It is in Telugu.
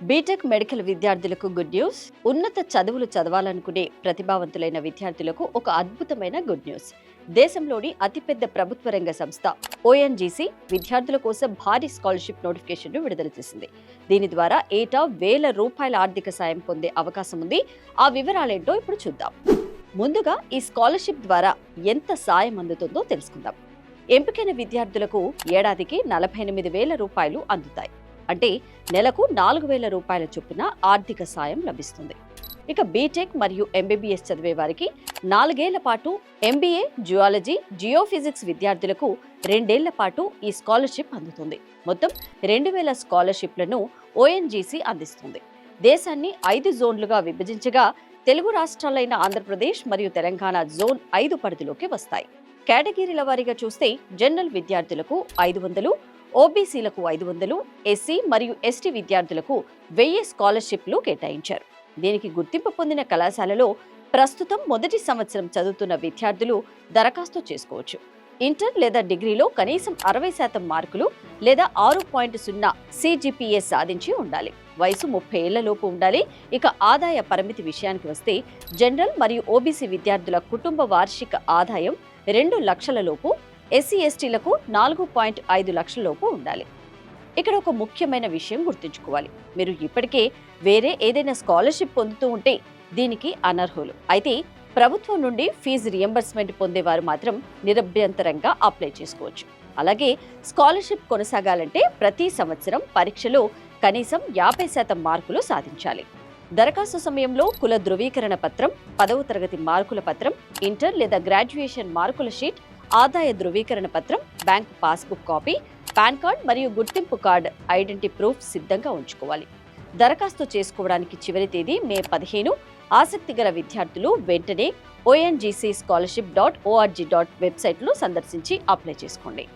బీటెక్ మెడికల్ విద్యార్థులకు గుడ్ న్యూస్. ఉన్నత చదువులు చదవాలనుకునే ప్రతిభావంతులైన విద్యార్థులకు ఒక అద్భుతమైన గుడ్ న్యూస్. దేశంలోని అతిపెద్ద ప్రభుత్వ రంగ సంస్థ ఓఎన్జీసీ విద్యార్థుల కోసం భారీ స్కాలర్షిప్ నోటిఫికేషన్ను విడుదల చేసింది. దీని ద్వారా ఏటా ₹1,000 ఆర్థిక సాయం పొందే అవకాశం ఉంది. ఆ వివరాలేంటో ఇప్పుడు చూద్దాం. ముందుగా ఈ స్కాలర్షిప్ ద్వారా ఎంత సాయం అందుతుందో తెలుసుకుందాం. ఎంపికైన విద్యార్థులకు ఏడాదికి ₹48,000 అందుతాయి. అంటే నెలకు ₹4,000 చొప్పున ఆర్థిక సాయం లభిస్తుంది. ఇక బీటెక్ మరియు ఎంబీబీఎస్ చదివే వారికి 4 ఏళ్ల పాటు, ఎంబీఏ, జువాలజీ, జియోఫిజిక్స్ విద్యార్థులకు 2 ఏళ్ల పాటు ఈ స్కాలర్షిప్ అందుతుంది. మొత్తం 2,000 స్కాలర్షిప్లను ఓఎన్జీసీ అందిస్తుంది. దేశాన్ని 5 జోన్లుగా విభజించగా తెలుగు రాష్ట్రాలైన ఆంధ్రప్రదేశ్ మరియు తెలంగాణ జోన్ 5 పరిధిలోకి వస్తాయి. కేటగిరీల వారీగా చూస్తే జనరల్ విద్యార్థులకు 500, ఓబీసీలకు 500, ఎస్సీ మరియు ఎస్టీ విద్యార్థులకు 1000 స్కాలర్షిప్లు కేటాయించారు. దీనికి గుర్తింపు పొందిన కళాశాలలో ప్రస్తుతం మొదటి సంవత్సరం చదువుతున్న విద్యార్థులు దరఖాస్తు చేసుకోవచ్చు. ఇంటర్ లేదా డిగ్రీలో కనీసం 60% మార్కులు లేదా 6.0 CGPA సాధించి ఉండాలి. వయసు 30 ఏళ్లలోపు ఉండాలి. ఇక ఆదాయ పరిమితి విషయానికి వస్తే జనరల్ మరియు ఓబీసీ విద్యార్థుల కుటుంబ వార్షిక ఆదాయం 2 లక్షల లోపు, ఎస్సీ ఎస్టీలకు 4.5 లక్షల లోపు ఉండాలి. ఇక్కడ ఒక ముఖ్యమైన విషయం గుర్తుంచుకోవాలి. మీరు ఇప్పటికే వేరే ఏదైనా స్కాలర్షిప్ పొందుతూ ఉంటే దీనికి అనర్హులు. అయితే ప్రభుత్వం నుండి ఫీజు రియంబర్స్మెంట్ పొందేవారు మాత్రం నిరభ్యంతరంగా అప్లై చేసుకోవచ్చు. అలాగే స్కాలర్షిప్ కొనసాగాలంటే ప్రతి సంవత్సరం పరీక్షలో కనీసం 50% మార్కులు సాధించాలి. దరఖాస్తు సమయంలో కుల ధృవీకరణ పత్రం, 10వ తరగతి మార్కుల పత్రం, ఇంటర్ లేదా గ్రాడ్యుయేషన్ మార్కుల షీట్, ఆదాయ ధృవీకరణ పత్రం, bank passbook copy, pan card మరియు గుర్తింపు కార్డ్, ఐడెంటిటీ ప్రూఫ్ సిద్ధంగా ఉంచుకోవాలి. దరఖాస్తు చేసుకోవడానికి చివరి తేదీ మే 15. ఆసక్తి గల విద్యార్థులు వెంటనే ONGC scholarship.org వెబ్సైట్ను సందర్శించి అప్లై చేసుకోండి.